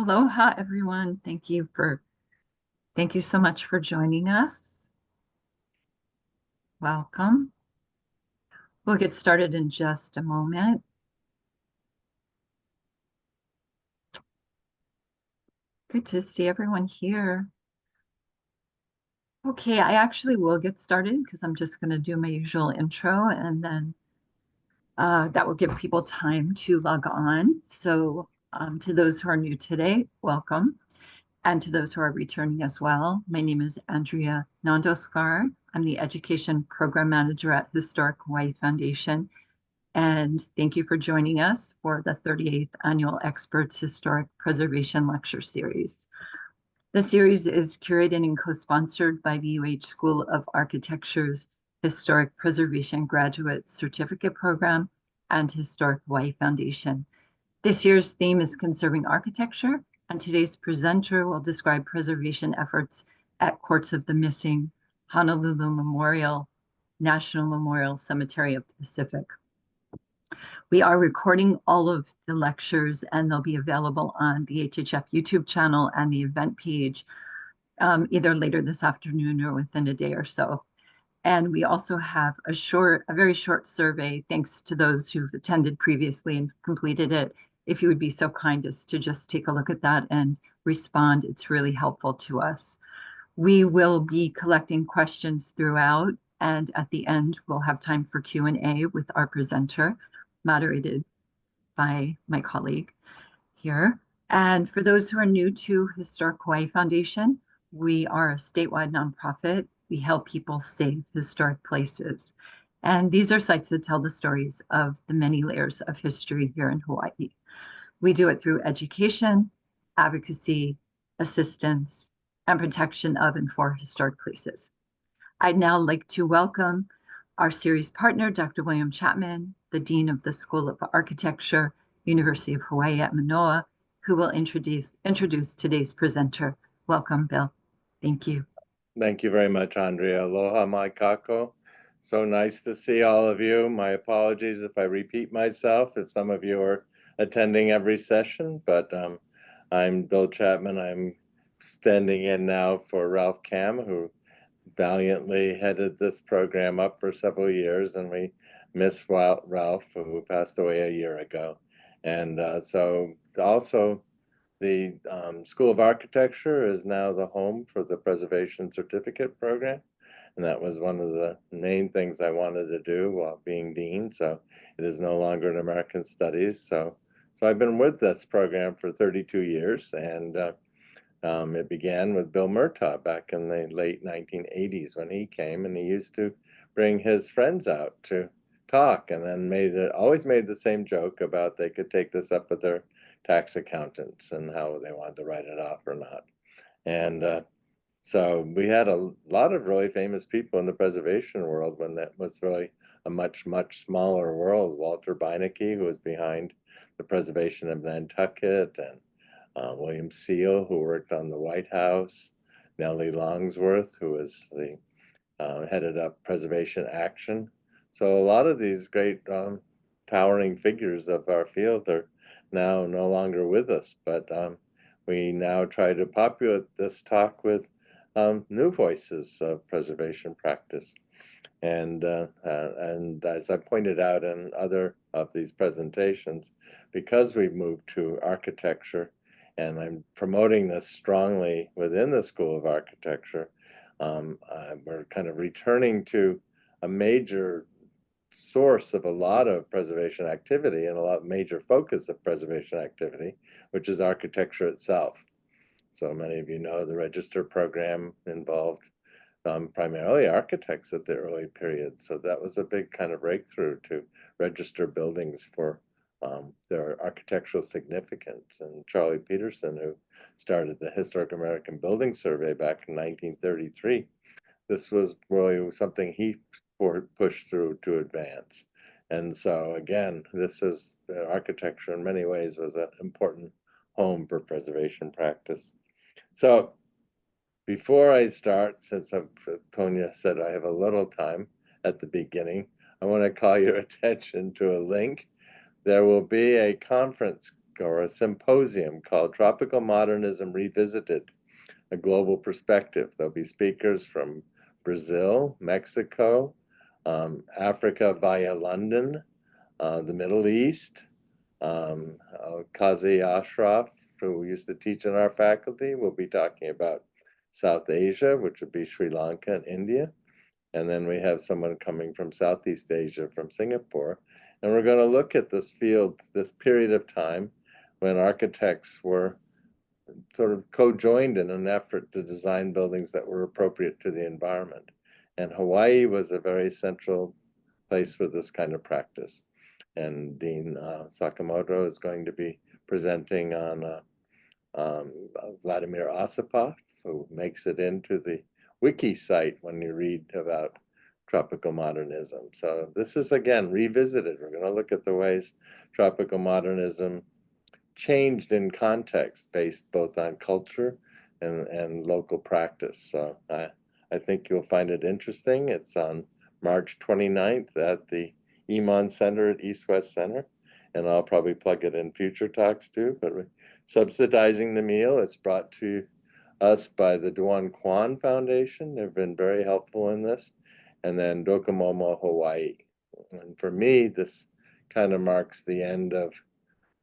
Aloha, everyone. Thank you so much for joining us. Welcome. We'll get started in just a moment. Good to see everyone here. Okay, I actually will get started because I'm just going to do my usual intro and then that will give people time to log on. So to those who are new today, welcome. And to those who are returning as well, my name is Andrea Nondoskar. I'm the Education Program Manager at Historic Hawai Foundation. And thank you for joining us for the 38th Annual Experts Historic Preservation Lecture Series. The series is curated and co-sponsored by the UH School of Architecture's Historic Preservation Graduate Certificate Program and Historic Hawaii Foundation. This year's theme is Conserving Architecture, and today's presenter will describe preservation efforts at Courts of the Missing, Honolulu Memorial, National Memorial Cemetery of the Pacific. We are recording all of the lectures and they'll be available on the HHF YouTube channel and the event page either later this afternoon or within a day or so. And we also have a very short survey, thanks to those who've attended previously and completed it. If you would be so kind as to just take a look at that and respond, it's really helpful to us. We will be collecting questions throughout, and at the end, we'll have time for Q&A with our presenter, moderated by my colleague here. And for those who are new to Historic Hawaii Foundation, we are a statewide nonprofit. We help people save historic places. And these are sites that tell the stories of the many layers of history here in Hawaii. We do it through education, advocacy, assistance, and protection of and for historic places. I'd now like to welcome our series partner, Dr. William Chapman, the Dean of the School of Architecture, University of Hawaii at Manoa, who will introduce today's presenter. Welcome, Bill. Thank you. Thank you very much, Andrea. Aloha mai kako. So nice to see all of you. My apologies if I repeat myself, if some of you are attending every session, but I'm Bill Chapman. I'm standing in now for Ralph Cam, who valiantly headed this program up for several years, and we miss Ralph, who passed away a year ago. And so also the School of Architecture is now the home for the Preservation Certificate Program. And that was one of the main things I wanted to do while being dean. So it is no longer an American Studies. So I've been with this program for 32 years. And it began with Bill Murtaugh back in the late 1980s when he came, and he used to bring his friends out to talk, and then always made the same joke about they could take this up with their tax accountants and how they wanted to write it off or not. And so we had a lot of really famous people in the preservation world when that was really a much, much smaller world. Walter Beinecke, who was behind the preservation of Nantucket, and William Seal, who worked on the White House, Nellie Longsworth, who was the headed up Preservation Action. So a lot of these great towering figures of our field are now no longer with us, but we now try to populate this talk with new voices of preservation practice. And as I pointed out in other of these presentations, because we've moved to architecture, and I'm promoting this strongly within the School of Architecture, we're kind of returning to a major source of a lot of preservation activity and a major focus of preservation activity, which is architecture itself. So many of you know the Register program involved primarily architects at the early period. So that was a big kind of breakthrough to register buildings for their architectural significance. And Charlie Peterson, who started the Historic American Building Survey back in 1933, this was really something he pushed through to advance. And so again, this is architecture in many ways was an important home for preservation practice. So before I start, since Tonia said I have a little time at the beginning, I want to call your attention to a link. There will be a conference or a symposium called Tropical Modernism Revisited, a Global Perspective. There'll be speakers from Brazil, Mexico, Africa via London, the Middle East, Kazi Ashraf, who used to teach in our faculty, will be talking about South Asia, which would be Sri Lanka and India. And then we have someone coming from Southeast Asia, from Singapore. And we're going to look at this field, this period of time when architects were sort of co-joined in an effort to design buildings that were appropriate to the environment. And Hawaii was a very central place for this kind of practice. And Dean Sakamoto is going to be presenting on Vladimir Osipov, who makes it into the wiki site when you read about tropical modernism. So this is, again, revisited. We're going to look at the ways tropical modernism changed in context based both on culture and local practice. So I think you'll find it interesting. It's on March 29th at the Iman Center at East West Center. And I'll probably plug it in future talks too, but we're subsidizing the meal. It's brought to us by the Duan Kwan Foundation. They've been very helpful in this. And then Docomomo Hawaii. And for me, this kind of marks the end of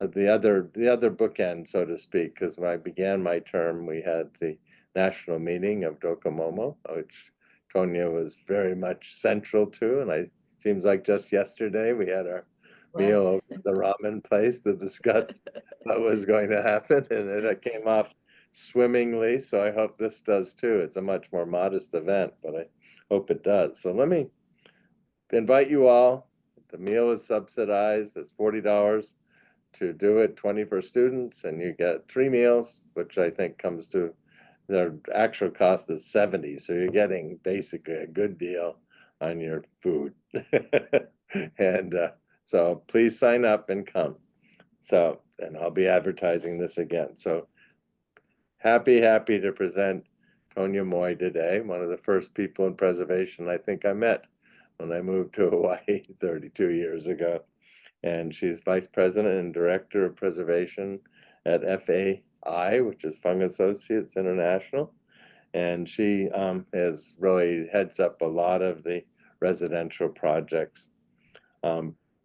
the other bookend, so to speak, because when I began my term, we had the national meeting of Docomomo, which Tonia was very much central to. And it seems like just yesterday we had our meal over at the ramen place to discuss what was going to happen, and it came off swimmingly. So I hope this does too. It's a much more modest event, but I hope it does. So let me invite you all. The meal is subsidized. It's $40 to do it, 20 for students, and you get 3 meals, which I think comes to their actual cost is 70. So you're getting basically a good deal on your food. And so please sign up and come. So, and I'll be advertising this again. So happy to present Tonia Moy today, one of the first people in preservation I think I met when I moved to Hawaii 32 years ago. And she's Vice President and Director of Preservation at FAI, which is Fung Associates International. And she has really heads up a lot of the residential projects.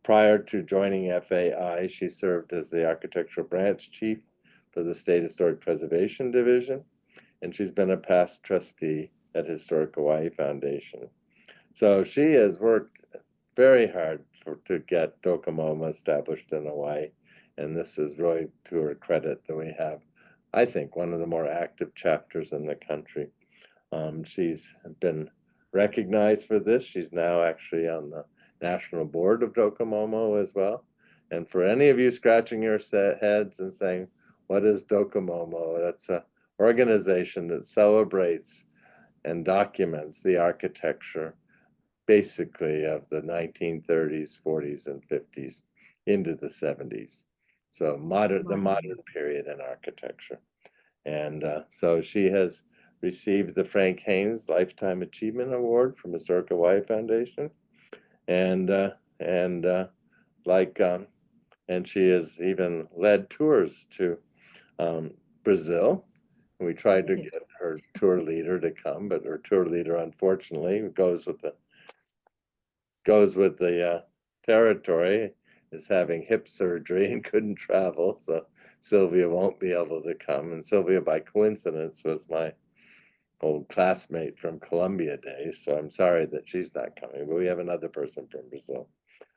Prior to joining FAI, she served as the Architectural Branch Chief for the State Historic Preservation Division, and she's been a past trustee at Historic Hawai Foundation. So she has worked very hard to get Docomomo established in Hawaii, and this is really to her credit that we have, I think, one of the more active chapters in the country. She's been recognized for this. She's now actually on the national board of Docomomo as well. And for any of you scratching your heads and saying, what is Docomomo? That's an organization that celebrates and documents the architecture basically of the 1930s, 40s, and 50s into the 70s. So the modern period in architecture. And so she has received the Frank Haynes Lifetime Achievement Award from Historic Hawai Foundation. And she has even led tours to Brazil. We tried to get her tour leader to come, but her tour leader, unfortunately, goes with the territory, is having hip surgery and couldn't travel. So Sylvia won't be able to come. And Sylvia, by coincidence, was my old classmate from Columbia days. So I'm sorry that she's not coming, but we have another person from Brazil.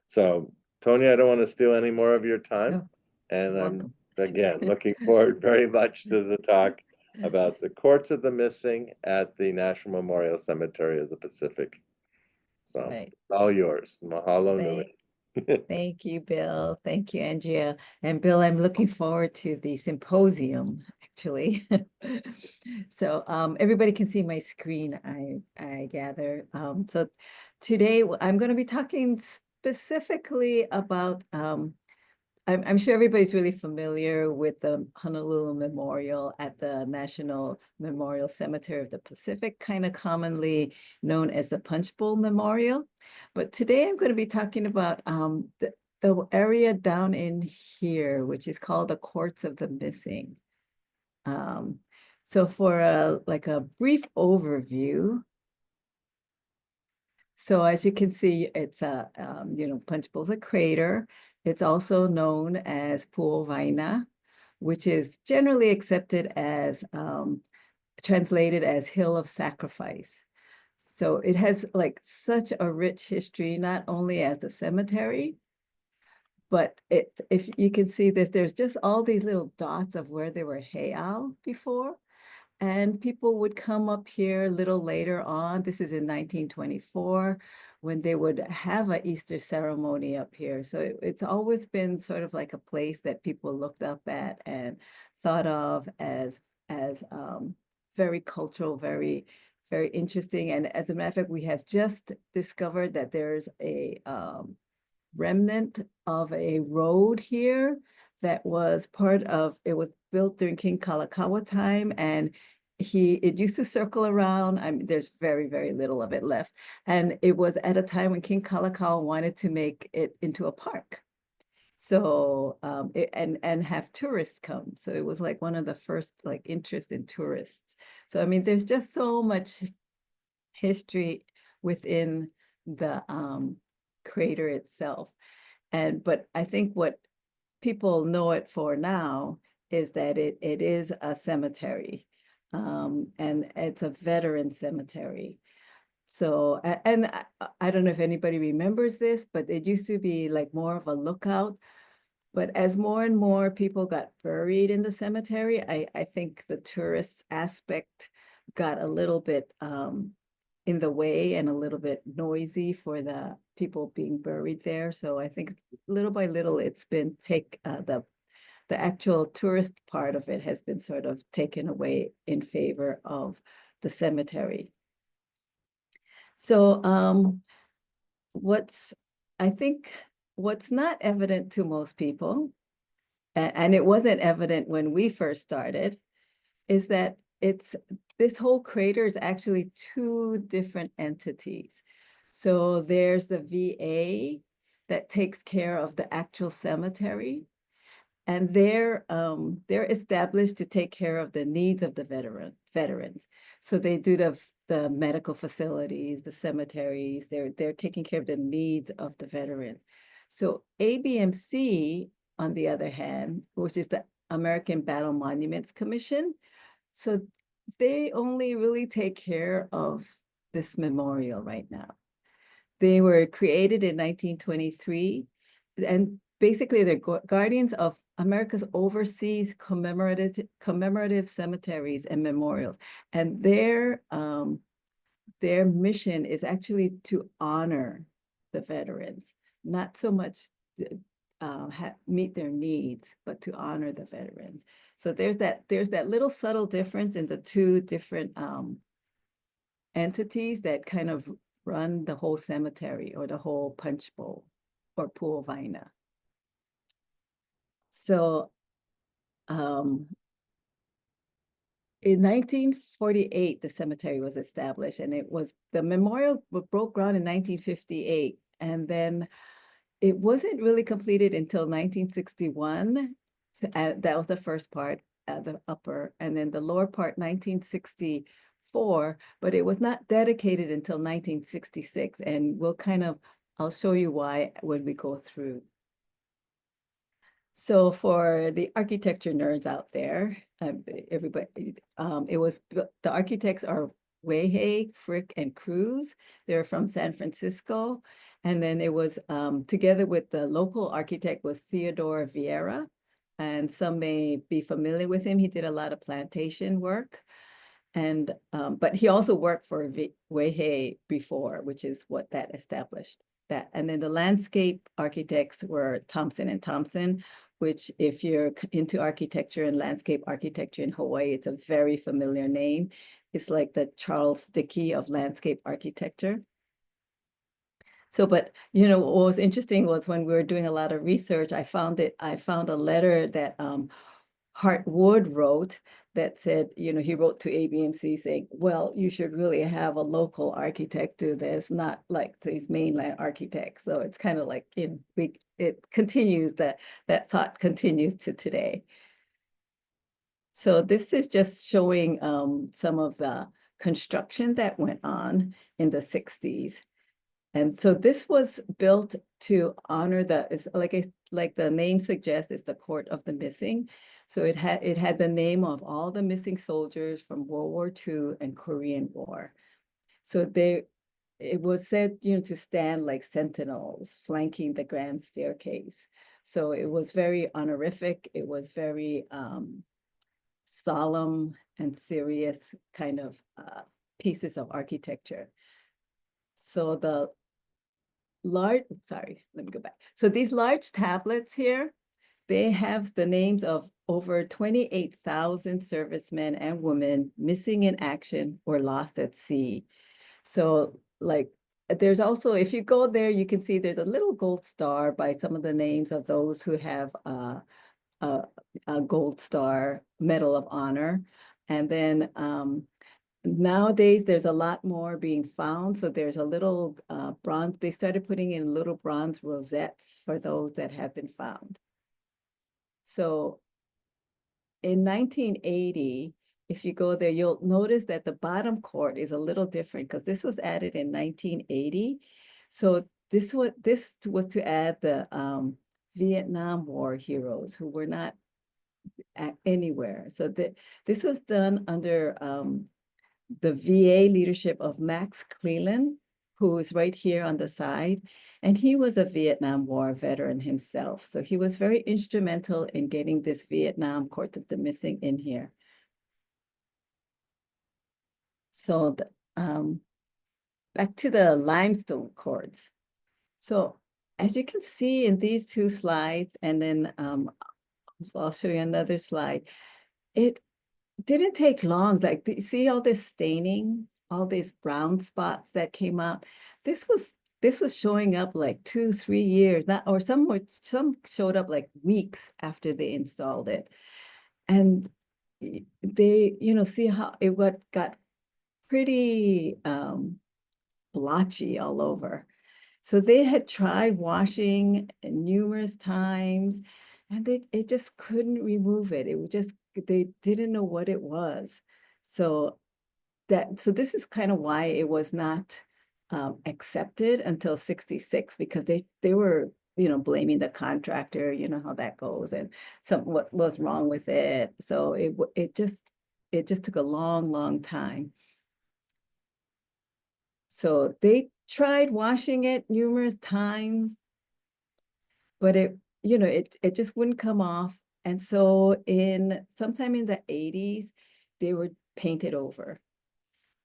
So Tonia, I don't want to steal any more of your time. No, and I'm, again, looking forward very much to the talk about the Courts of the Missing at the National Memorial Cemetery of the Pacific. So right. all yours. Mahalo nui. Thank you, Bill. Thank you, Andrea. And Bill, I'm looking forward to the symposium, actually. So everybody can see my screen, I gather. So today I'm going to be talking specifically about I'm sure everybody's really familiar with the Honolulu Memorial at the National Memorial Cemetery of the Pacific, kind of commonly known as the Punch Bowl Memorial. But today I'm going to be talking about the the area down in here, which is called the Courts of the Missing. So for like a brief overview, so as you can see, it's a, Punchbowl's a crater. It's also known as Puovaina, which is generally accepted as, translated as Hill of Sacrifice. So it has like such a rich history, not only as a cemetery, but if you can see this, there's just all these little dots of where there were heiau before. And people would come up here a little later on. This is in 1924 when they would have an Easter ceremony up here. So it's always been sort of like a place that people looked up at and thought of as very cultural, very, very interesting. And as a matter of fact, we have just discovered that there's a remnant of a road here that was part of, it was built during King Kalakaua time, and it used to circle around. I mean, there's very, very little of it left. And it was at a time when King Kalakaua wanted to make it into a park. So, and have tourists come. So it was like one of the first like interest in tourists. So, I mean, there's just so much history within the crater itself. But I think what people know it for now is that it is a cemetery, and it's a veteran cemetery. So, and I don't know if anybody remembers this, but it used to be like more of a lookout. But as more and more people got buried in the cemetery, I think the tourist aspect got a little bit in the way and a little bit noisy for the people being buried there. So I think little by little, it's been the actual tourist part of it has been sort of taken away in favor of the cemetery. So I think what's not evident to most people, and it wasn't evident when we first started, is that this whole crater is actually two different entities. So there's the VA that takes care of the actual cemetery, and they're established to take care of the needs of the veterans. So they do the medical facilities, the cemeteries. They're taking care of the needs of the veterans. So ABMC, on the other hand, which is the American Battle Monuments Commission, so they only really take care of this memorial right now. They were created in 1923, and basically they're guardians of America's overseas commemorative cemeteries and memorials. And their mission is actually to honor the veterans, not so much to, meet their needs, but to honor the veterans. So there's that little subtle difference in the two different entities that kind of run the whole cemetery or the whole punch bowl or Puovaina. So in 1948, the cemetery was established, and the memorial broke ground in 1958, and then it wasn't really completed until 1961. That was the first part, the upper, and then the lower part, 1964, but it was not dedicated until 1966, and I'll show you why when we go through. So for the architecture nerds out there, everybody, the architects are Weihei, Frick, and Cruz. They're from San Francisco. And then it was together with the local architect was Theodore Vieira. And some may be familiar with him. He did a lot of plantation work. And but he also worked for Weihei before, which is what that established that. And then the landscape architects were Thompson and Thompson, which if you're into architecture and landscape architecture in Hawaii, it's a very familiar name. It's like the Charles Dickey of landscape architecture. So, but what was interesting was when we were doing a lot of research, I found a letter that Hartwood wrote that said, he wrote to ABMC saying, well, you should really have a local architect do this, not like these mainland architects. So it's kind of like it continues, that thought continues to today. So this is just showing some of the construction that went on in the 60s. And so this was built to honor it's like the name suggests, it's the Court of the Missing. So it had the name of all the missing soldiers from World War II and Korean War. So it was said, to stand like sentinels flanking the grand staircase. So it was very honorific. It was very solemn and serious kind of pieces of architecture. So let me go back. So these large tablets here, they have the names of over 28,000 servicemen and women missing in action or lost at sea. So like there's also, if you go there, you can see there's a little gold star by some of the names of those who have a gold star Medal of Honor. And then nowadays, there's a lot more being found. So there's a little bronze, they started putting in little bronze rosettes for those that have been found. So in 1980, if you go there, you'll notice that the bottom court is a little different because this was added in 1980. So this was to add the Vietnam War heroes who were not anywhere. So this was done under the VA leadership of Max Cleland, who is right here on the side. And he was a Vietnam War veteran himself. So he was very instrumental in getting this Vietnam Court of the Missing in here. So back to the limestone courts. So as you can see in these two slides, and then I'll show you another slide, it didn't take long. Like, see all this staining, all these brown spots that came up. This was showing up like 2-3 years, or some showed up like weeks after they installed it. And they, see how it got pretty blotchy all over. So they had tried washing numerous times, and it just couldn't remove it. It was just, they didn't know what it was. So this is kind of why it was not accepted until 66, because they were, blaming the contractor, how that goes, and what was wrong with it. So it just took a long, long time. So they tried washing it numerous times, but it just wouldn't come off. And so sometime in the 80s, they were painted over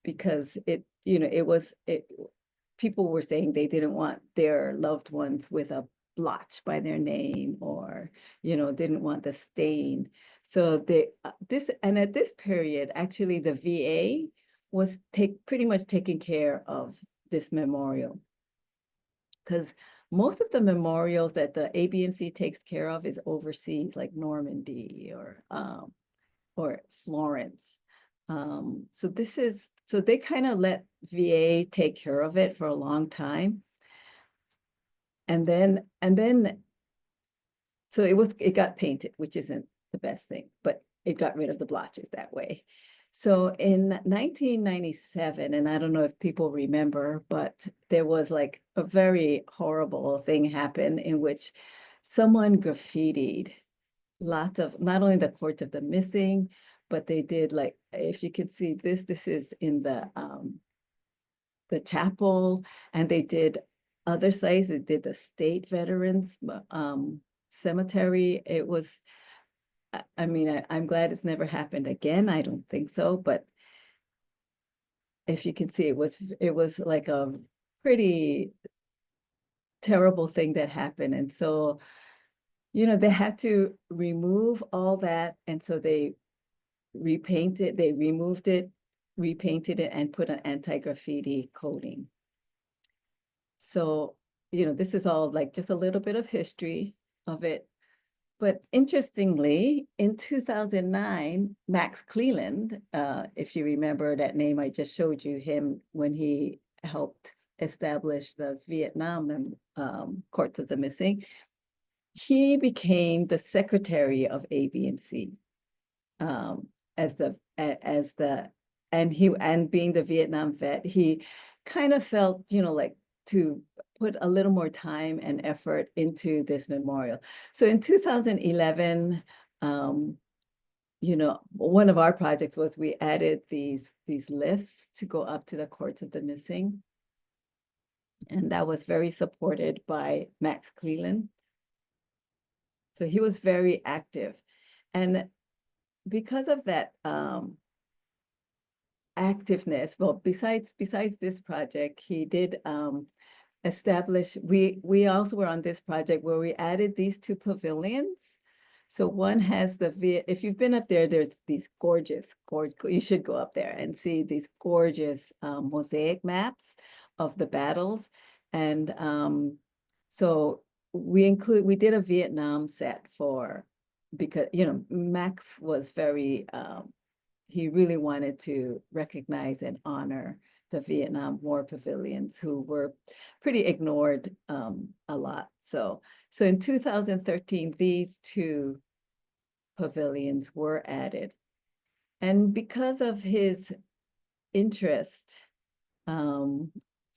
because people were saying they didn't want their loved ones with a blotch by their name, or, didn't want the stain. So at this period, actually the VA was pretty much taking care of this memorial, because most of the memorials that the ABMC takes care of is overseas, like Normandy or Florence. So they kind of let VA take care of it for a long time. And then so it got painted, which isn't the best thing, but it got rid of the blotches that way. So in 1997, and I don't know if people remember, but there was like a very horrible thing happened in which someone graffitied lots of, not only the Court of the Missing, but they did, like, if you can see this is in the chapel, and they did other sites. They did the State Veterans Cemetery. It was, I mean, I'm glad it's never happened again. I don't think so, but if you can see, it was like a pretty terrible thing that happened. And so, they had to remove all that. And so they repainted, they removed it, repainted it, and put an anti-graffiti coating. So, this is all like just a little bit of history of it. But interestingly, in 2009, Max Cleland, if you remember that name I just showed you, him when he helped establish the Vietnam Courts of the Missing, he became the secretary of ABMC as the and being the Vietnam vet, he kind of felt, like to put a little more time and effort into this memorial. So in 2011, one of our projects was we added these lifts to go up to the Courts of the Missing. And that was very supported by Max Cleland. So he was very active. And because of that activeness, well, besides this project, he did establish, we also were on this project where we added these two pavilions. So one has if you've been up there, there's these gorgeous, you should go up there and see these gorgeous mosaic maps of the battles. And so we did a Vietnam set because, Max was very, he really wanted to recognize and honor the Vietnam War pavilions who were pretty ignored a lot. So in 2013, these two pavilions were added. And because of his interest, so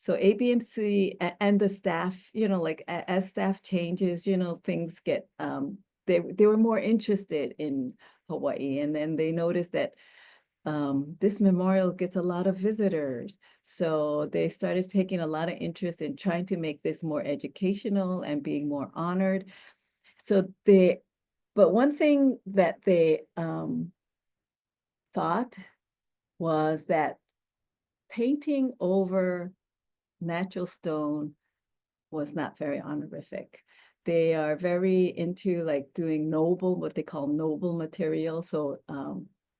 ABMC and the staff, as staff changes, things get, they were more interested in Hawaii. And then they noticed that this memorial gets a lot of visitors. So they started taking a lot of interest in trying to make this more educational and being more honored. But one thing that they thought was that painting over natural stone was not very honorific. They are very into doing what they call noble materials. So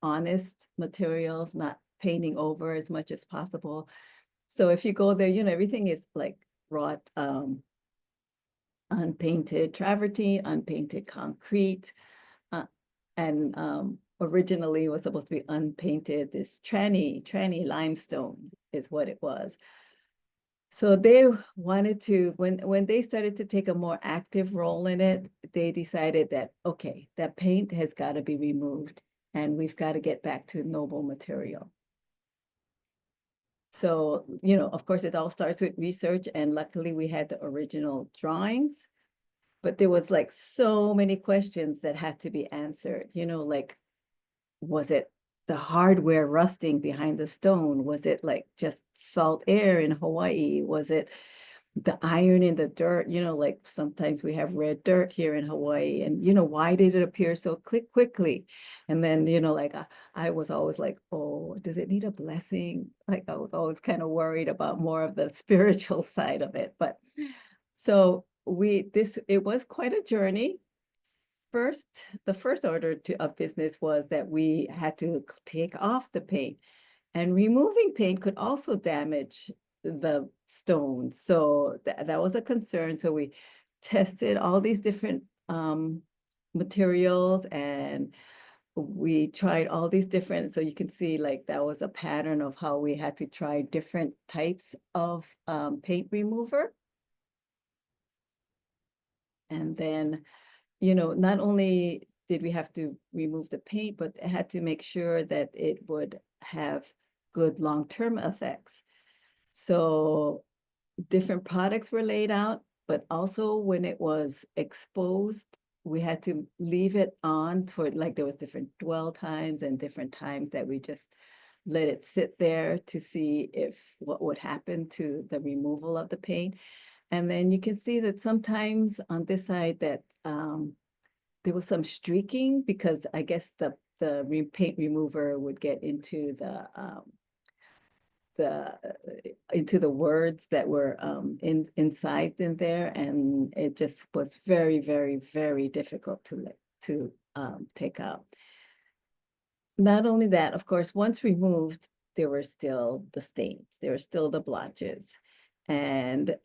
honest materials, not painting over as much as possible. So if you go there, everything is wrought unpainted travertine, unpainted concrete, and originally was supposed to be unpainted. This tranny limestone is what it was. So they wanted to, when they started to take a more active role in it, they decided that, okay, that paint has got to be removed and we've got to get back to noble material. So, of course, it all starts with research, and luckily we had the original drawings, but there was so many questions that had to be answered, was it the hardware rusting behind the stone? Was it just salt air in Hawaii? Was it the iron in the dirt? Sometimes we have red dirt here in Hawaii, and why did it appear so quickly? And then I was always oh, does it need a blessing? I was always kind of worried about more of the spiritual side of it. But so it was quite a journey. The first order of business was that we had to take off the paint, and removing paint could also damage the stones. So that was a concern. So we tested all these different materials, and we tried all these different, so you can see that was a pattern of how we had to try different types of paint remover. And then not only did we have to remove the paint, but it had to make sure that it would have good long-term effects. So different products were laid out, but also when it was exposed, we had to leave it on for there was different dwell times and different times that we just let it sit there to see what would happen to the removal of the paint. And then you can see that sometimes on this side that there was some streaking, because I guess the paint remover would get into the words that were incised in there, and it just was very, very, very difficult to take out. Not only that, of course, once removed, there were still the stains, there were still the blotches, and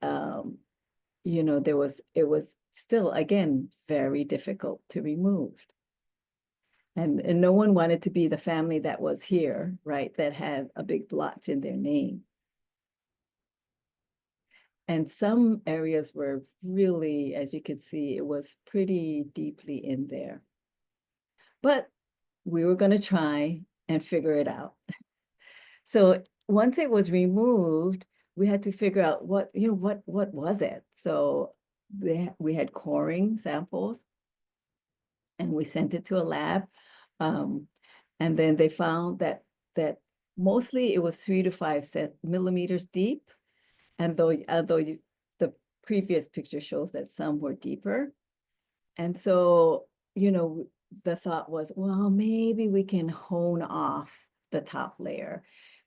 you know, it was still, again, very difficult to remove. And no one wanted to be the family that was here, right, that had a big blotch in their name. And some areas were really, as you can see, it was pretty deeply in there. But we were going to try and figure it out. So once it was removed, we had to figure out what was it? So we had coring samples and we sent it to a lab. And then they found that mostly it was 3 to 5 millimeters deep. And the previous picture shows that some were deeper. And so, you know, the thought was, well, maybe we can hone off the top layer.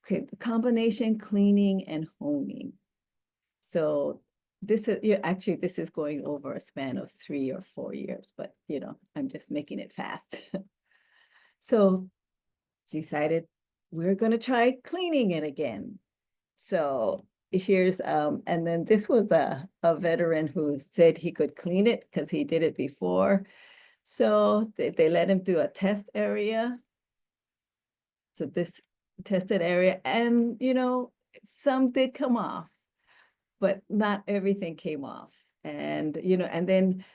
Okay, combination cleaning and honing. So this is actually this is going over a span of 3 or 4 years, but you know, I'm just making it fast. So decided we're going to try cleaning it again. So here's and then this was a veteran who said he could clean it because he did it before. So they let him do a test area. So this tested area, and you know, some did come off, but not everything came off. And you know, and then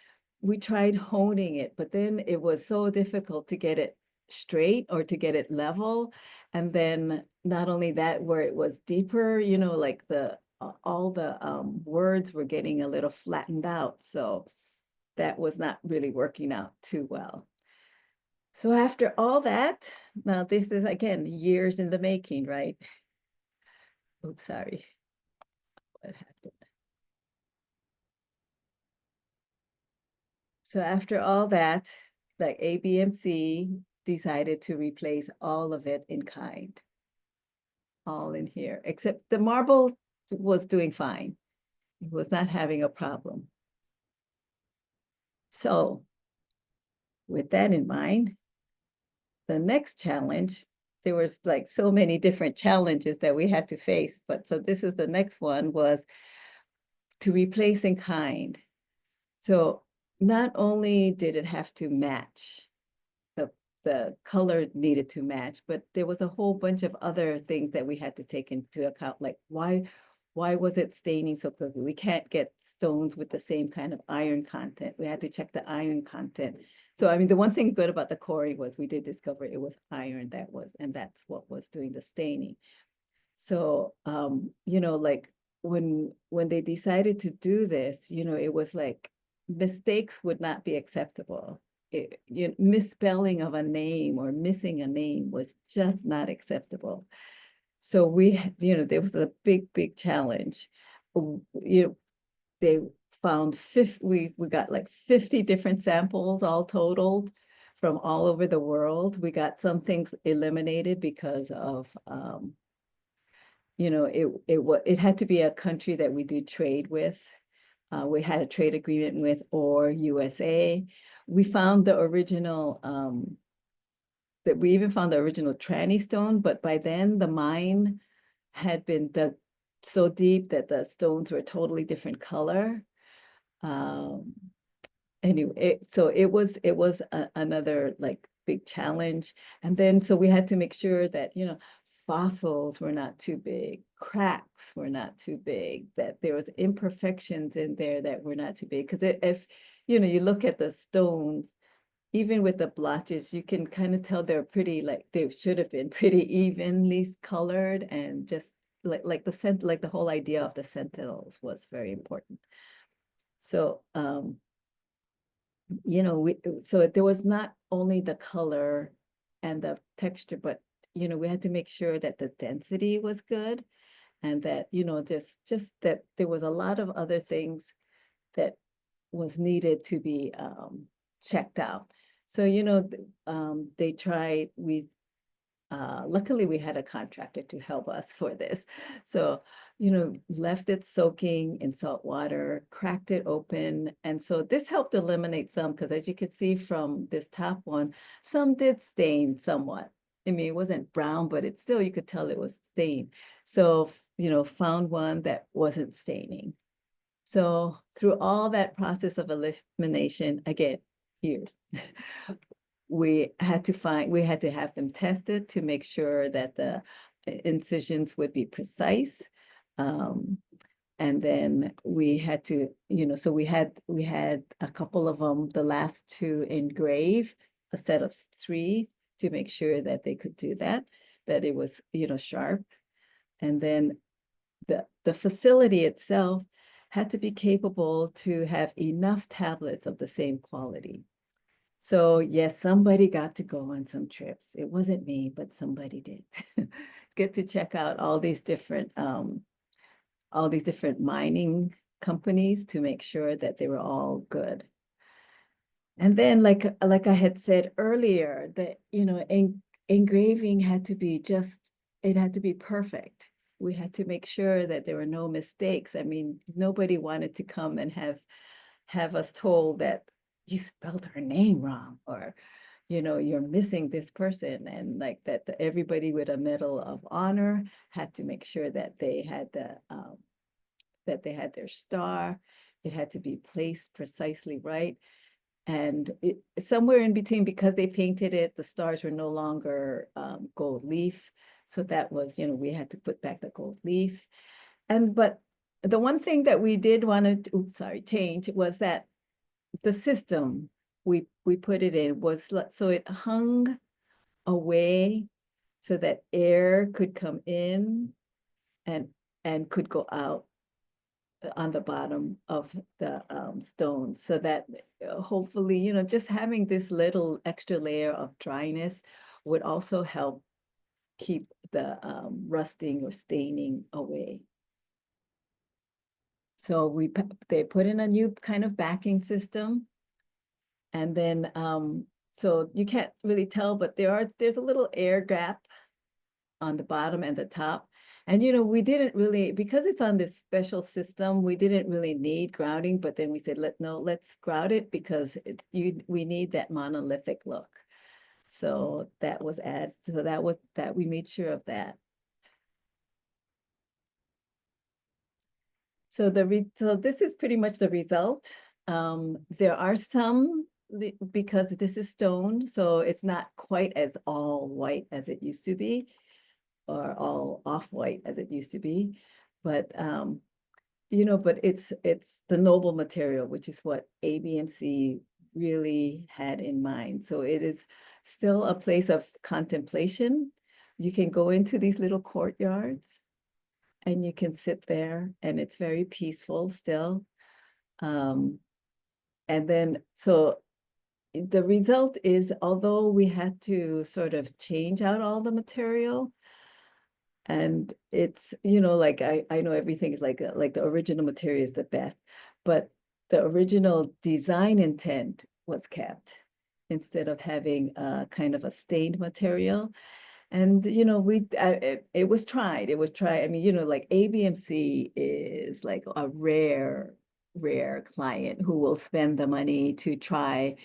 we tried honing it, but then it was so difficult to get it straight or to get it level. And then not only that, where it was deeper, you know, like all the words were getting a little flattened out. So that was not really working out too well. So after all that, now this is again years in the making, right? Oops, sorry. What happened? So after all that, like ABMC decided to replace all of it in kind. All in here, except the marble was doing fine. It was not having a problem. So with that in mind, the next challenge, there was like so many different challenges that we had to face. But so this is the next one, was to replace in kind. So not only did it have to match, the color needed to match, but there was a whole bunch of other things that we had to take into account, like why was it staining so quickly? We can't get stones with the same kind of iron content. We had to check the iron content. So I mean, the one thing good about the quarry was we did discover it was iron and that's what was doing the staining. So you know, like when they decided to do this, you know, it was like mistakes would not be acceptable. Misspelling of a name or missing a name was just not acceptable. So you know, there was a big challenge. You know, they found we got like 50 different samples all totaled from all over the world. We got some things eliminated because of you know, it had to be a country that we do trade with. We had a trade agreement with, or USA. We found the original, that we even found the original tranny stone, but by then the mine had been dug so deep that the stones were a totally different color. Anyway, so it was another like big challenge. And then so we had to make sure that, you know, fossils were not too big, cracks were not too big, that there was imperfections in there that were not too big. Because if, you know, you look at the stones, even with the blotches, you can kind of tell they're pretty, like they should have been pretty evenly colored, and just like the whole idea of the sentinels was very important. So you know, so there was not only the color and the texture, but you know, we had to make sure that the density was good, and that, you know, just that there was a lot of other things that was needed to be checked out. So, you know, they tried, luckily we had a contractor to help us for this. So, you know, left it soaking in salt water, cracked it open. And so this helped eliminate some, because as you can see from this top one, some did stain somewhat. I mean, it wasn't brown, but it still, you could tell it was stained. So, you know, found one that wasn't staining. So through all that process of elimination, again, years, we had to have them tested to make sure that the incisions would be precise. And then we had to, so we had a couple of them, the last two engrave, a set of 3 to make sure that they could do that it was, sharp. And then the facility itself had to be capable to have enough tablets of the same quality. So yes, somebody got to go on some trips. It wasn't me, but somebody did. Get to check out all these different mining companies to make sure that they were all good. And then like I had said earlier, that engraving had to be it had to be perfect. We had to make sure that there were no mistakes. I mean, nobody wanted to come and have us told that you spelled her name wrong, or you're missing this person, and like that everybody with a Medal of Honor had to make sure that they had their star. It had to be placed precisely right. And somewhere in between, because they painted it, the stars were no longer gold leaf. So that was, we had to put back the gold leaf. But the one thing that we did want to, change was that the system we put it in was so it hung away so that air could come in and could go out on the bottom of the stones, so that hopefully, just having this little extra layer of dryness would also help keep the rusting or staining away. So they put in a new kind of backing system. And then, so you can't really tell, but there's a little air gap on the bottom and the top. And, we didn't really, because it's on this special system, we didn't really need grouting, but then we said, let's grout it, because we need that monolithic look. So that was we made sure of that. So this is pretty much the result. There are some, because this is stone, so it's not quite as all white as it used to be, or all off-white as it used to be. But but it's the noble material, which is what ABMC really had in mind. So it is still a place of contemplation. You can go into these little courtyards and you can sit there, and it's very peaceful still. And then, so the result is, although we had to sort of change out all the material, and it's, like I know everything is like the original material is the best, but the original design intent was kept instead of having a kind of a stained material. And it was tried. I mean, like ABMC is like a rare client who will spend the money to try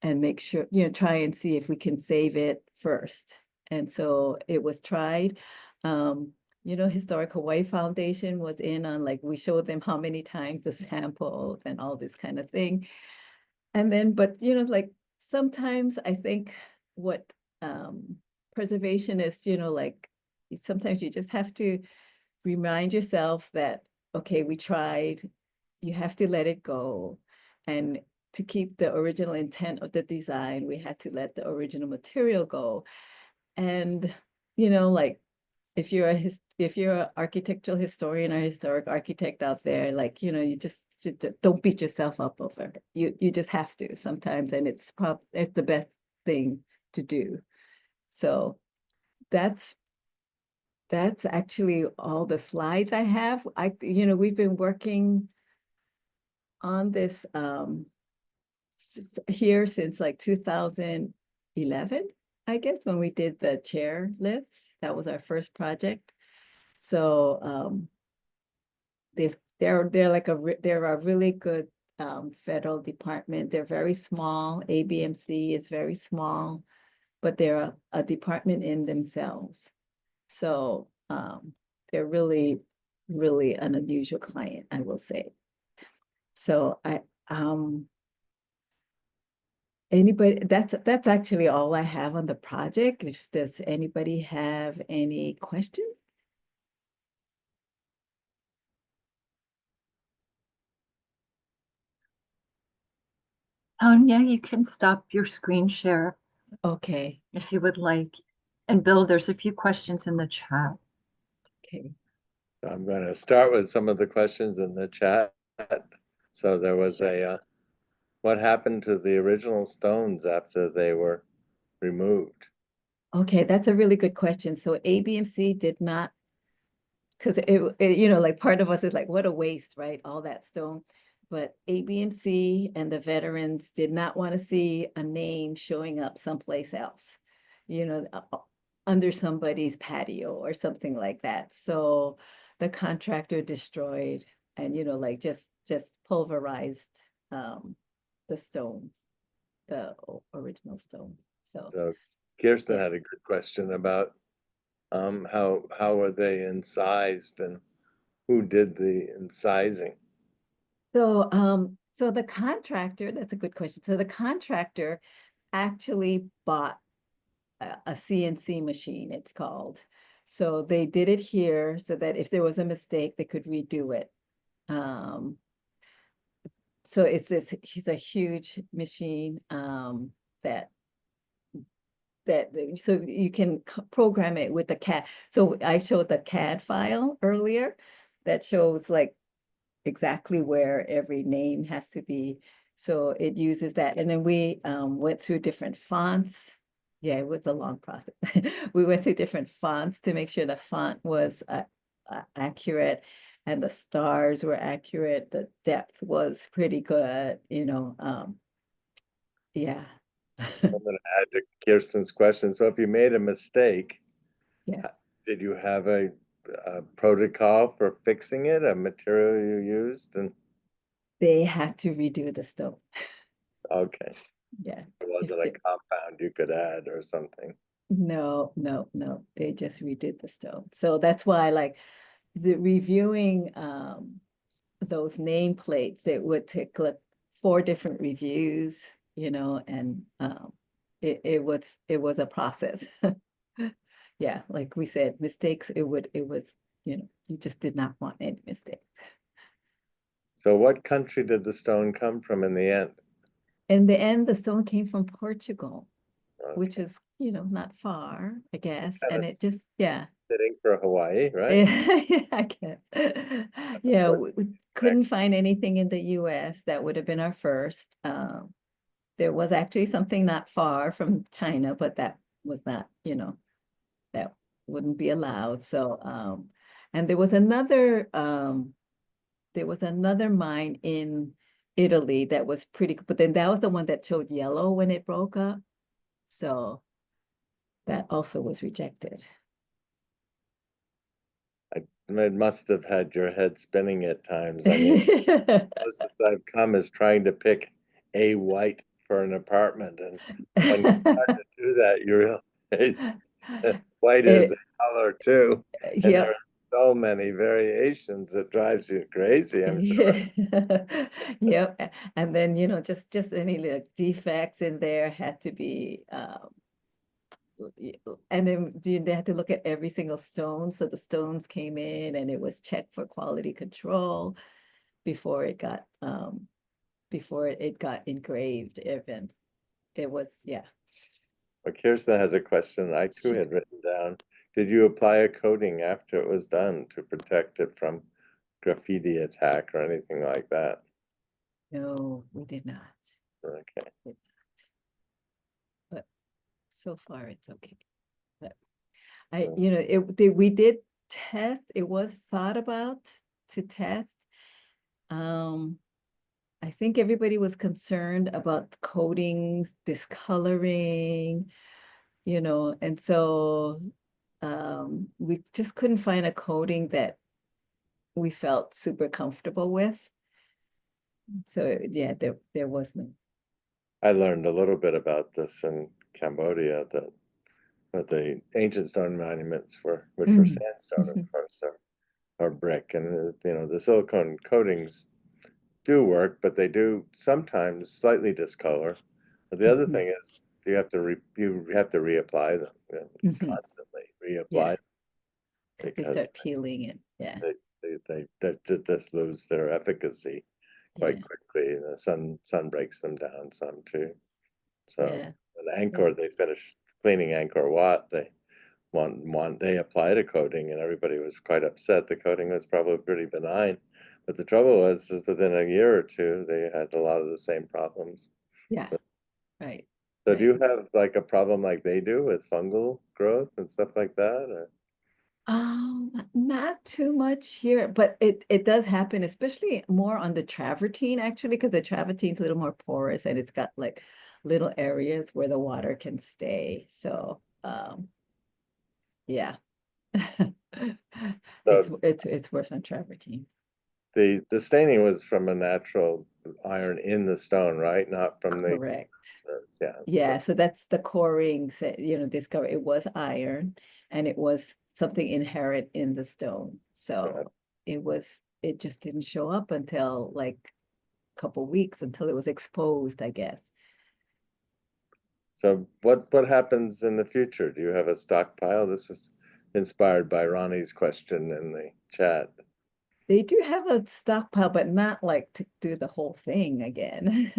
and make sure, try and see if we can save it first. And so it was tried. Historic Hawai Foundation was in on, like, we showed them how many times the samples and all this kind of thing. And then, but like sometimes I think what preservation is, like sometimes you just have to remind yourself that, okay, we tried, you have to let it go. And to keep the original intent of the design, we had to let the original material go. And, like, if you're an architectural historian or historic architect out there, like, you just don't beat yourself up over it. You just have to sometimes, and it's the best thing to do. So that's actually all the slides I have. We've been working on this here since like 2011, I guess, when we did the chair lifts. That was our first project. So they're a really good federal department. They're very small. ABMC is very small, but they're a department in themselves. So they're really, really an unusual client, I will say. So anybody, that's actually all I have on the project. If does anybody have any questions? Tonya, you can stop your screen share Okay, if you would like. And Bill, there's a few questions in the chat. okay. So I'm going to start with some of the questions in the chat. So there was what happened to the original stones after they were removed? Okay, that's a really good question. So ABMC did not, because like part of us is like, what a waste, right? All that stone. But ABMC and the veterans did not want to see a name showing up someplace else, under somebody's patio or something like that. So the contractor destroyed and, like just pulverized the stones, the original stones. So Kirsten Yeah. had a good question about how were they incised and who did the incising? So the contractor, that's a good question. So the contractor actually bought a CNC machine, it's called. So they did it here so that if there was a mistake, they could redo it. So he's a huge machine that so you can program it with the CAD. So I showed the CAD file earlier that shows like exactly where every name has to be. So it uses that. And then we went through different fonts. Yeah, it was a long process. We went through different fonts to make sure the font was accurate and the stars were accurate. The depth was pretty good, yeah. I'm going to add to Kirsten's question. So if you made a mistake, Yeah. did you have a protocol for fixing it, a material you used? And They had to redo the stone. okay, Yeah. it If wasn't a they, compound you could add or something. no, no, no. They just redid the stone. So that's why like the reviewing those nameplates, it would take like 4 different reviews, and it was a process. Yeah, like we said, mistakes, it was, you just did not want any mistakes. So what country did the stone come from in the end? In the end, the stone came from Portugal, which Okay, is, not far, I guess. kind And of it just, yeah. fitting for Hawaii, right? Yeah, I guess. Yeah, What we couldn't find anything in the US. That would have been our first. There was actually something not far from China, but that was not, that wouldn't be allowed. So, and there was another mine in Italy that was pretty, but then that was the one that showed yellow when it broke up. So that also was rejected. it must have had your head spinning at times. I mean, closest I've come is trying to pick a white for an apartment, and when you start to do that, you realize that white is a It, color too, and there yep. are so many variations it drives you crazy, I'm sure. Yeah. Yep. And then, just any like defects in there had to be and then they had to look at every single stone. So the stones came in and it was checked for quality control before it got engraved even. It was, yeah. But Kirsten has a question I too Sure. had written down. Did you apply a coating after it was done to protect it from graffiti attack or anything like that? No, we did not. Okay. Did not. But so far it's okay. But That's- we did test. It was thought about to test. Um, I think everybody was concerned about coatings, discoloring, and so we just couldn't find a coating that we felt super comfortable with. So yeah, there was no. I learned a little bit about this in Cambodia, that the ancient stone monuments were, which were Mm. sandstone, of Mhm. course, or brick, and the silicone coatings do work, but they do sometimes slightly discolor. But the other Mhm. thing is you have to reapply them, Mhm. constantly reapply Yeah, because they because start peeling it. Yeah, they just lose their efficacy yeah, quite quickly. And the sun breaks them down some too. So yeah, an yeah, Angkor, they finished cleaning Angkor Wat. They applied a coating, and everybody was quite upset. The coating was probably pretty benign, but the trouble was is within a year or two, they had a lot of the same problems. yeah. Right, So do right. you have like a problem like they do with fungal growth and stuff like that? Or? Not too much here, but it does happen, especially more on the travertine actually, because the travertine's a little more porous and it's got like little areas where the water can stay. So, yeah. It's So it's worse on travertine. the staining was from a natural iron in the stone, right? Not from the Correct. yeah. So Yeah, so that's the coring said, discover it was iron and it was something inherent in the stone. uh, So it was it just didn't show up until like a couple weeks until it was exposed, I guess. so what happens in the future? Do you have a stockpile? This was inspired by Ronnie's question in the chat. They do have a stockpile, but not like to do the whole thing again.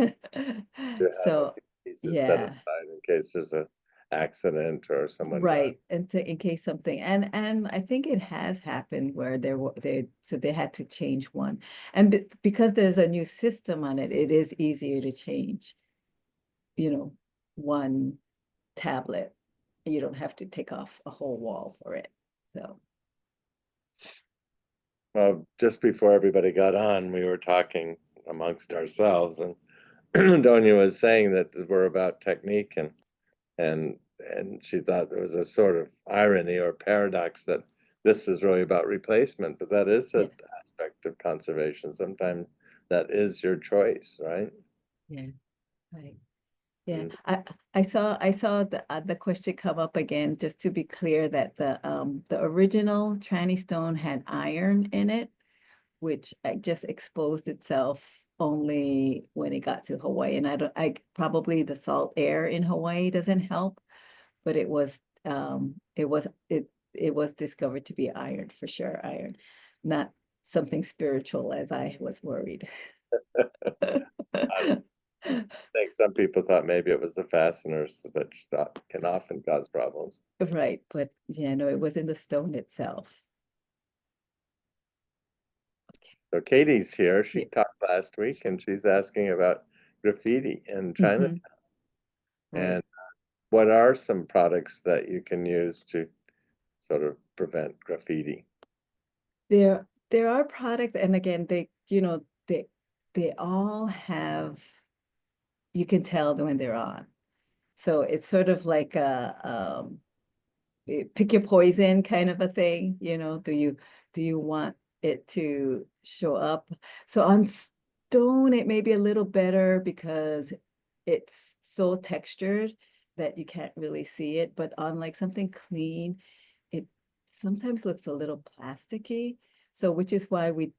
You have a So few pieces set yeah. aside in case there's a accident or someone dies. Right, and in case something, and I think it has happened where they had to change one, and because there's a new system on it, it is easier to change, one tablet. You don't have to take off a whole wall for it. So Well, just before everybody got on, we were talking amongst ourselves, and Donia was saying that we're about technique, and she thought there was a sort of irony or paradox that this is really about replacement, but that is yeah, an aspect of conservation. Sometimes that is your choice, right? yeah, right. Yeah, Mm. I saw the question come up again, just to be clear that the original tranny stone had iron in it, which just exposed itself only when it got to Hawaii. And I probably the salt air in Hawaii doesn't help, but it was discovered to be iron for sure, iron, not something spiritual as I was worried. I think some people thought maybe it was the fasteners, which that can often cause problems. Right, but yeah, no, it was in the stone itself. Okay. So Katie's here. She Yeah. talked last week, and she's asking about graffiti in China. Hmm. Right. And what are some products that you can use to sort of prevent graffiti? There are products, and again, they all have, you can tell when they're on. So it's sort of like pick your poison kind of a thing, do you want it to show up? So on stone, it may be a little better because it's so textured that you can't really see it, but on like something clean, it sometimes looks a little plasticky. So which is why we,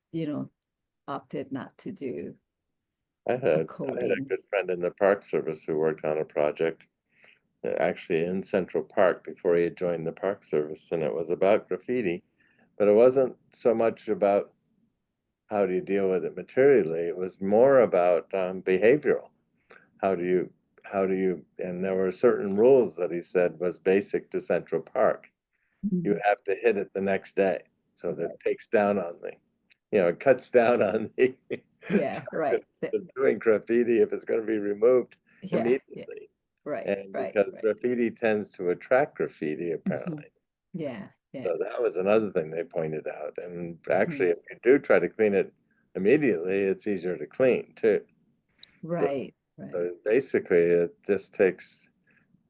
opted not to do a I had a coating. good friend in the Park Service who worked on a project actually in Central Park before he had joined the Park Service, and it was about graffiti, but it wasn't so much about how do you deal with it materially. It was more about behavioral. How do you, and there were certain rules that he said was basic to Central Park. You Mhm. have to hit it the next day. So that it takes down on it cuts down on the Yeah, right. of doing graffiti if it's going to be removed Yeah, yeah, immediately. right, And right, because right. graffiti tends to attract graffiti, Mhm. apparently. Yeah, yeah. So that was another thing they pointed out. And Mhm. actually, if you do try to clean it immediately, it's easier to clean too. So, Right, right. so basically, it just takes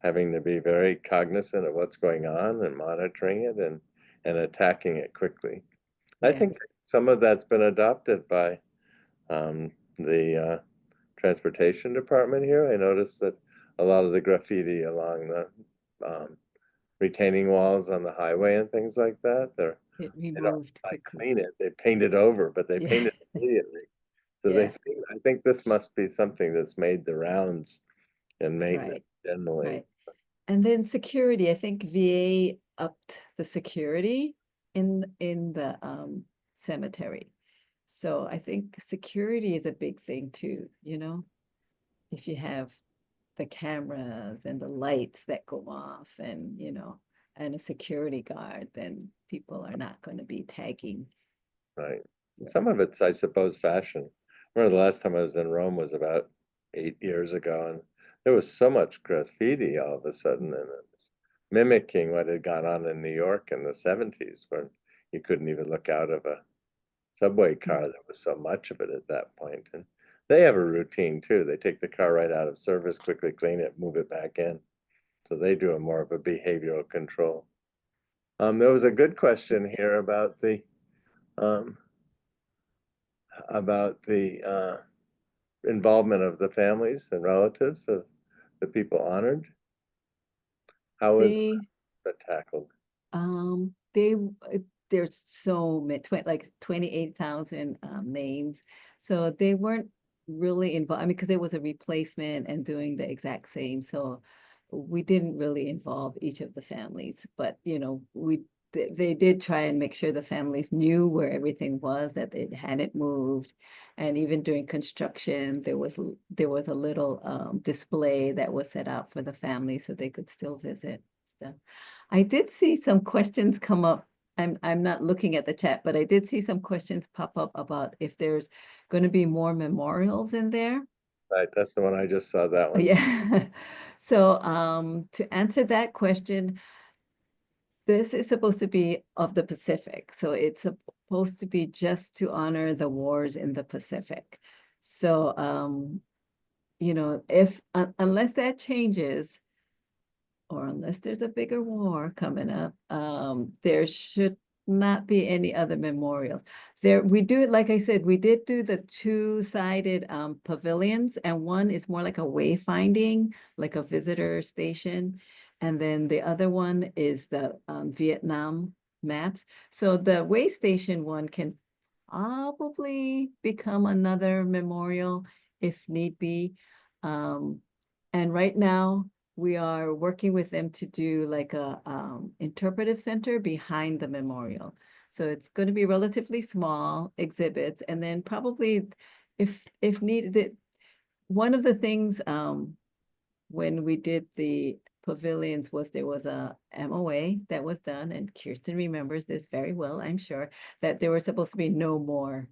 having to be very cognizant of what's going on and monitoring it and attacking it quickly. I Yeah. think some of that's been adopted by the transportation department here. I noticed that a lot of the graffiti along the um, retaining walls on the highway and things like that, It they don't removed like quickly. clean it, they paint it over, but they Yeah, paint it immediately. So Yeah. I think this must be something that's made the rounds in maintenance Right, generally. right. And then security, I think VA upped the security in the cemetery. So I think security is a big thing too, you know, if you have the cameras and the lights that go off and, you know, and a security guard, then people are not going to be tagging. Right. And some of it's, I suppose, fashion. I remember the last time I was in Rome was about 8 years ago, and there was so much graffiti all of a sudden, and it was mimicking what had gone on in New York in the 70s, when you couldn't even look out of a subway car. There was so much of it at that point. And they have a routine too. They take the car right out of service, quickly clean it, move it back in. So they do a more of a behavioral control. There was a good question here um, about the involvement of the families and relatives of the people honored. How is They that tackled? They there's so many, like 28,000 names. So they weren't really involved. I mean, because it was a replacement and doing the exact same. So we didn't really involve each of the families, but you know, they did try and make sure the families knew where everything was, that it hadn't moved. And even during construction, there was a little display that was set out for the family so they could still visit stuff. I did see some questions come up. I'm not looking at the chat, but I did see some questions pop up about if there's going to be more memorials in there. Right, that's the one I just saw, that one. Yeah. So to answer that question, this is supposed to be of the Pacific. So it's supposed to be just to honor the wars in the Pacific. So you know, if unless that changes, or unless there's a bigger war coming up, there should not be any other memorials. There, we do it, like I said, we did do the two-sided pavilions, and one is more like a wayfinding, like a visitor station. And then the other one is the Vietnam maps. So the way station one can probably become another memorial if need be. Um, and right now, we are working with them to do like a interpretive center behind the memorial. So it's going to be relatively small exhibits, and then probably if needed, one of the things when we did the pavilions was there was a MOA that was done, and Kirsten remembers this very well, I'm sure, that there were supposed to be no more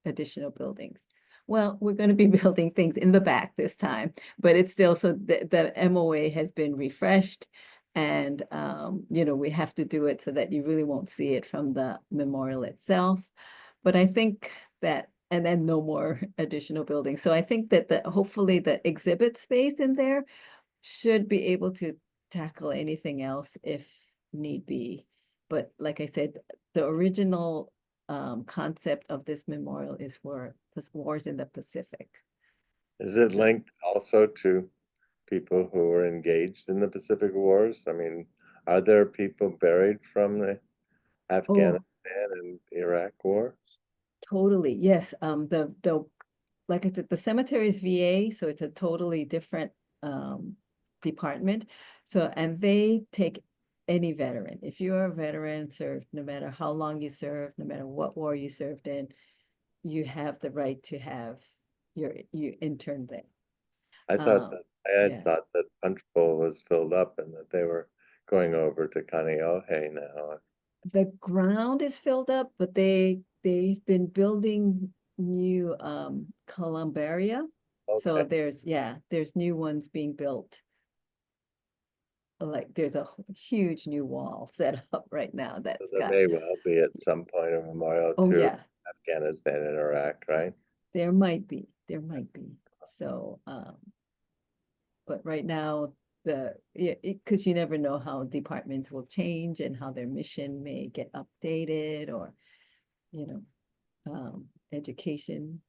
additional buildings. Well, we're going to be building things in the back this time, but it's still, so the MOA has been refreshed, and you know, we have to do it so that you really won't see it from the memorial itself. But I think that, and then no more additional buildings. So I think that hopefully the exhibit space in there should be able to tackle anything else if need be. But like I said, the original concept of this memorial is for the wars in the Pacific. Is it So linked also to people who were engaged in the Pacific Wars? I mean, are there people buried from the oh, Afghanistan and Iraq War? totally. Yes. The like I said, the cemetery is VA, so it's a totally different department. So, and they take any veteran. If you're a veteran, served, no matter how long you served, no matter what war you served in, you have the right to have you interned there. I had Yeah. thought that Punch Bowl was filled up and that they were going over to Kaneohe now. The ground is filled up, but they've been building new columbaria. So Okay, there's new ones being built. Like there's a huge new wall set up right now so that's there got, may well be at some point a memorial oh to yeah, Afghanistan and Iraq, right? there might be. So but right now yeah, because you never know how departments will change and how their mission may get updated, or you know, education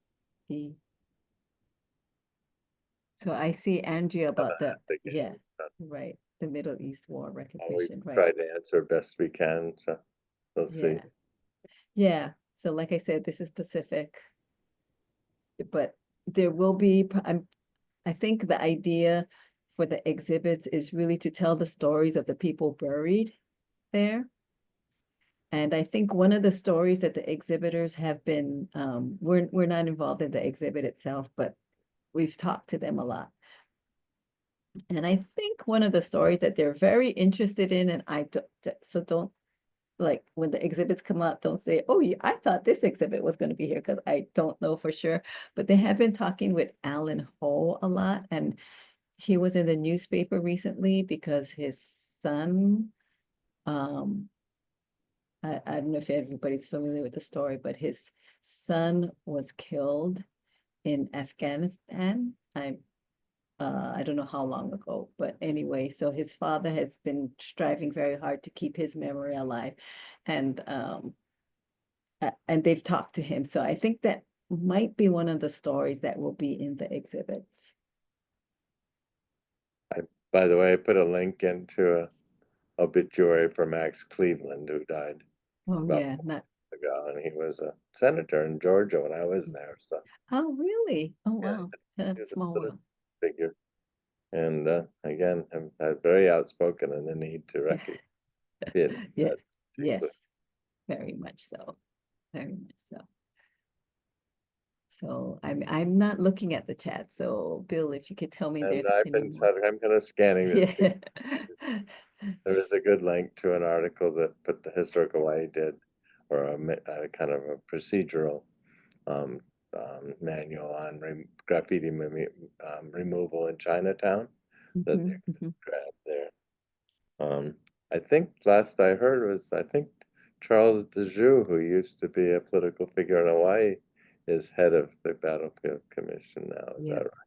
be. So I see Andrea about the, yeah, right, the Middle East war We recognition, right? try to answer best we can, so we'll see. Yeah, yeah. So like I said, this is Pacific. but there will be, I think the idea for the exhibits is really to tell the stories of the people buried there. And I think one of the stories that the exhibitors have been, we're not involved in the exhibit itself, but we've talked to them a lot. And I think one of the stories that they're very interested in, and so don't, like, when the exhibits come out, don't say, oh, yeah, I thought this exhibit was going to be here, because I don't know for sure. But they have been talking with Alan Ho a lot, and he was in the newspaper recently because his son, I don't know if everybody's familiar with the story, but his son was killed in Afghanistan. I don't know how long ago, but anyway, so his father has been striving very hard to keep his memory alive, and they've talked to him. So I think that might be one of the stories that will be in the exhibits. By the way, I put a link into a obituary for Max Cleveland, who died Oh about yeah, not. ago, and he was a senator in Georgia when I was there. So Oh really? Oh yeah, wow, he that's was a small political world. figure, and again, very outspoken in the need to recognize Vietnam Yes, yes, deeply. very much so, very much so. So I'm not looking at the chat. So Bill, if you could tell me And there's any more. I'm kind of scanning this. Yeah. There is a good link to an article that put the Historic Hawai did, or a kind of a procedural um, manual on graffiti removal in Chinatown that Mhm, you could mhm. grab there. I think last I heard was, I think Charles Dejoux, who used to be a political figure in Hawaii, is head of the Battlefield Commission now. Is that Yep, right?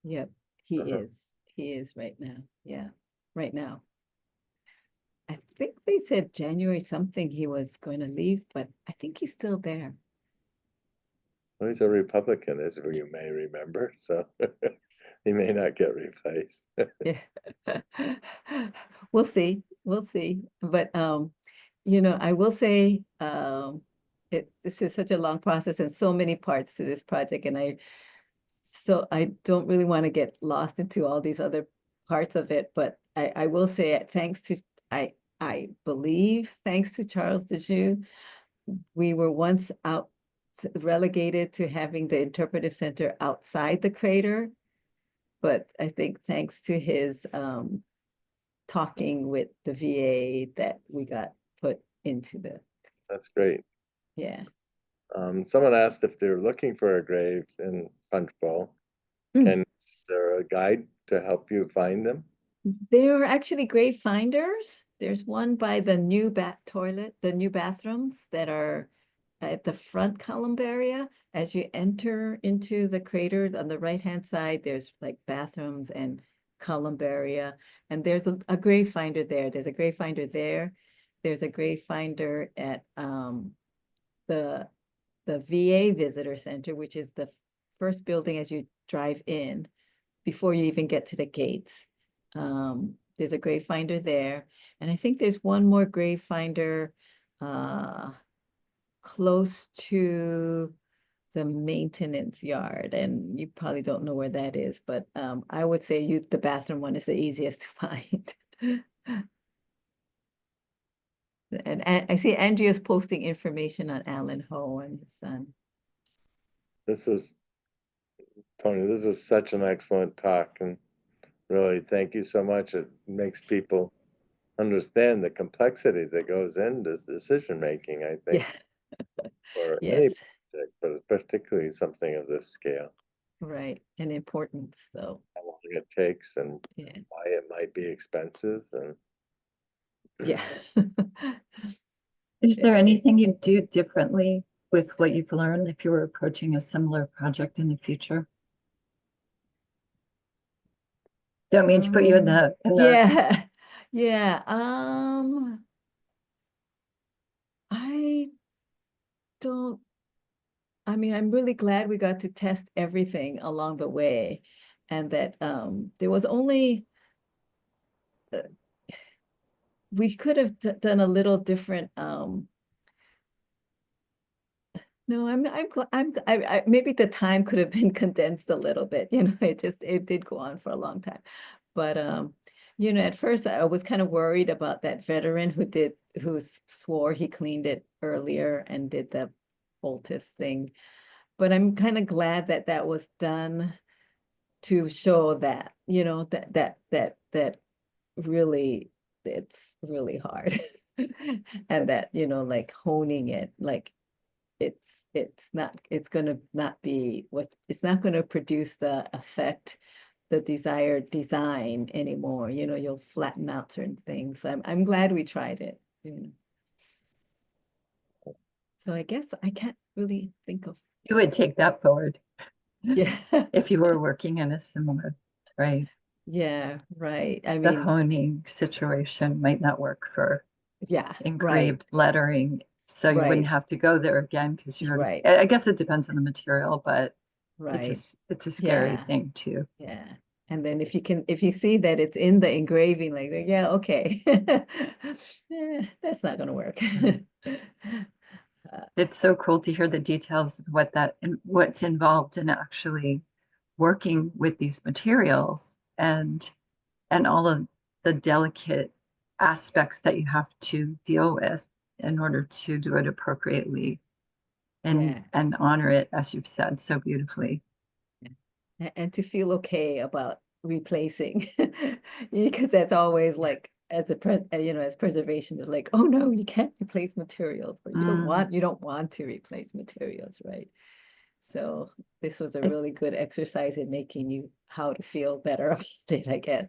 yep, he Uh-huh. is. He is right now. Yeah, right now. I think they said January something he was going to leave, but I think he's still there. Well, he's a Republican, as you may remember, so he may not get replaced. Yeah. We'll see. We'll see. But I will say this is such a long process and so many parts to this project, and I don't really want to get lost into all these other parts of it, but I will say thanks to I believe thanks to Charles Dejoux, we were once relegated to having the interpretive center outside the crater. But I think thanks to his talking with the VA that we got put into the, That's great. yeah. Someone asked if they're looking for a grave in Punch Bowl. Mm. Is there a guide to help you find them? There are actually grave finders. There's one by the new the new bathrooms that are at the front columbaria. As you enter into the crater on the right-hand side, there's like bathrooms and columbaria. And there's a grave finder there. There's a grave finder there. There's a grave finder at the VA Visitor Center, which is the first building as you drive in before you even get to the gates. There's a grave finder there. And I think there's one more grave finder close to the maintenance yard. And you probably don't know where that is, but I would say the bathroom one is the easiest to find. And I see Andrea's posting information on Alan Ho and his son. This is, Tony, this is such an excellent talk, and really thank you so much. It makes people understand the complexity that goes into decision making, I think, Yeah, for any yes, project, but particularly something of this scale. right. And importance, so How long it takes and yeah, why it might be expensive, and yeah. Is there anything you'd do differently with what you've learned if you were approaching a similar project in the future? Don't mean to put you in the Yeah, yeah. I don't, I mean, I'm really glad we got to test everything along the way, and that there was only we could have done a little different No, maybe the time could have been condensed a little bit, it did go on for a long time. But at first I was kind of worried about that veteran who swore he cleaned it earlier and did the poultice thing. But I'm kind of glad that that was done to show that, that really it's really hard. And that, like honing it, like it's gonna not be it's not gonna produce the effect, the desired design anymore. You'll flatten out certain things. So I'm glad we tried it. So I guess I can't really think of, You would take that forward yeah. if you were working in a similar, right? Yeah, right. I The mean, honing situation might not work for yeah, right, engraved lettering, so you wouldn't right, have to go there again because you're, right, I guess it depends on the material, but right. it's a scary Yeah, thing too. yeah. And then if you see that it's in the engraving, like, yeah, okay. That's not gonna work. Right. It's so cool to hear the details of what's involved in actually working with these materials and all of the delicate aspects that you have to deal with in order to do it appropriately Yeah. and honor it, as you've said so beautifully. And to feel okay about replacing, because that's always like as preservation is like, oh no, you can't replace materials, or Mm. you don't want to replace materials, right? So this was a I, really good exercise in making you how to feel better about it, I guess.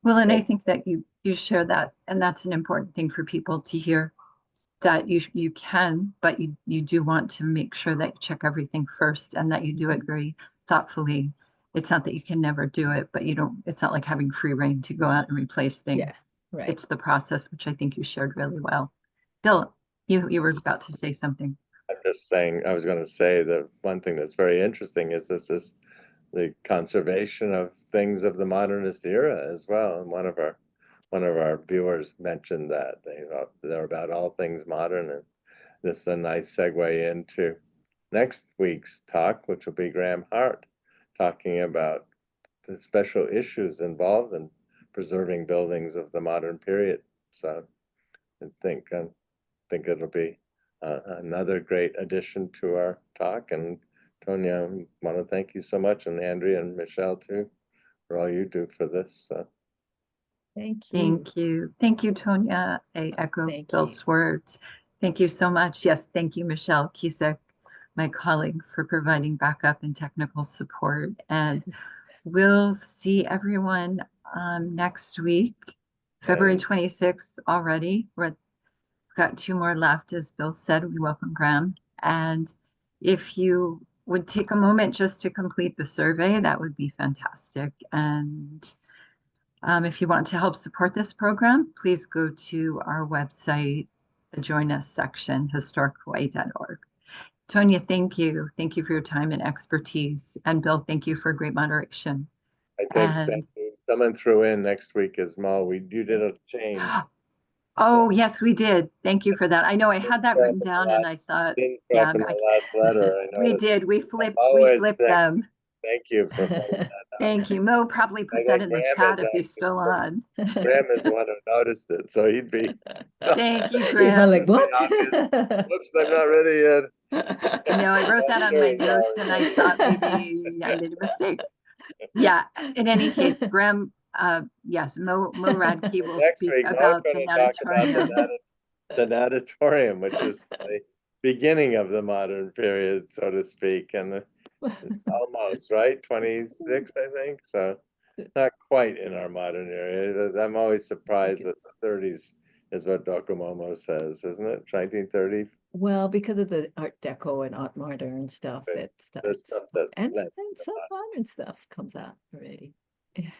well, and I think that you share that, and that's an important thing for people to hear that you can, but you do want to make sure that you check everything first and that you do it very thoughtfully. It's not that you can never do it, but you don't, it's not like having free reign to go out and replace Yeah, things. right. It's the process, which I think you shared really well. Bill, you were about to say something. I'm just saying, I was going to say that one thing that's very interesting is this is the conservation of things of the modernist era as well. And one of our viewers mentioned that they're about all things modern, and this is a nice segue into next week's talk, which will be Graham Hart talking about the special issues involved in preserving buildings of the modern period. So I think it'll be another great addition to our talk. And Tonia, I want to thank you so much, and Andrea and Michelle too, for all you do for this. Thank you. Thank you. Thank you, Tonia. I echo Thank you. Bill's words. Thank you so much. Yes, thank you, Michelle Kisek, my colleague, for providing backup and technical support. And we'll see everyone next week, February And 26th already. We've got two more left, as Bill said. We welcome Graham. And if you would take a moment just to complete the survey, that would be fantastic. And if you want to help support this program, please go to our website, the Join Us section, historichawaii.org. Tonia, thank you. Thank you for your time and expertise. And Bill, thank you for great moderation. I think And someone threw in next week as well. You did a change. oh, yes, we did. Thank you for that. I know I had that written down and I thought, Didn't show yeah, up in the last letter. I we noticed. did. I'm We always flipped them. thank you for pointing that out. Thank you. Mo probably I put that think in the chat if he's still on. Graham is the one who noticed it, so he'd be. Thank you, He's probably Graham. like, what? Obvious. Whoops, I'm not ready yet. No, I wrote that I'm on sure my he's notes always and I thought maybe I made a mistake. Yeah, in any case, Graham, yes, Mo Radke will Next speak week, Mo's about going the to talk about natatorium. the natatorium, which is the beginning of the modern period, so to speak, and almost, right? 26, I think. So not quite in our modern era. I'm always surprised that the 30s is what Docomomo says, isn't it? 1930. Well, because of the Art Deco and Art Modern stuff Right. that There's starts, stuff that and led and to some that. modern stuff comes out already.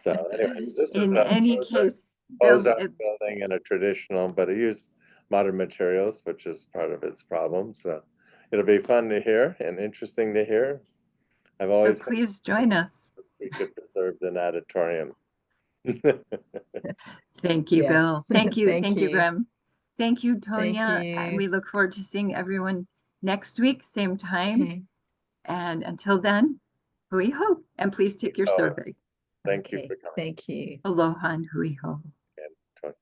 So anyways, this is In a any case, Bill, Mozart building in a traditional, but it used modern materials, which is part of its problem. So it'll be fun to hear and interesting to hear. I've so always hoped please join us. we could preserve the natatorium. Thank you, Yes, Bill. thank Thank you, you. Graham. Thank you, Thank Tonia. And you. we look forward to seeing everyone next week, same time. Okay. And until then, hui ho. And please take your Oh, survey. Thank you Okay. for coming. Thank you. Aloha and hui ho. And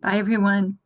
Bye, everyone.